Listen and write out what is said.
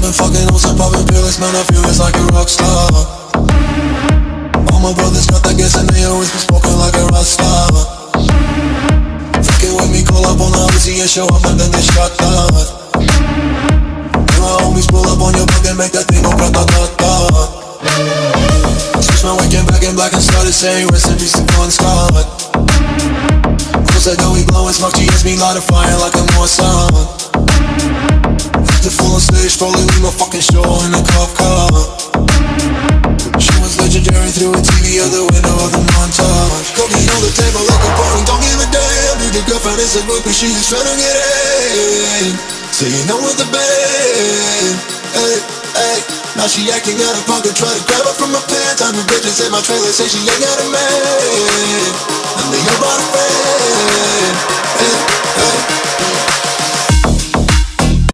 been fucking on some poppin' pills, man, I feel it's like a rock star. All my brothers got that gas and they always been smoking like a rock star. Fucking with me, call up on the Uzi and show up and then get shot down. And my homies pull up on your block and make that thing go grata-ta-ta. Switch my weekend back in black and started saying rest in peace to Bon Scott. Cause I know we blowin' smoke, GSB light a fire like a Mossad. The full on stage, probably leave my fucking show in a cop car. She was legendary through a TV out the window of the montage. Cocaine on the table like a party, don't give a damn. Dude, the girlfriend is a groupie, she just tryna get in. So you know with the band, hey, hey. Now she acting out of pocket, try to grab her from my pants. I'm the bitches in my trailer, say she ain't got a man, and they all brought a friend, hey.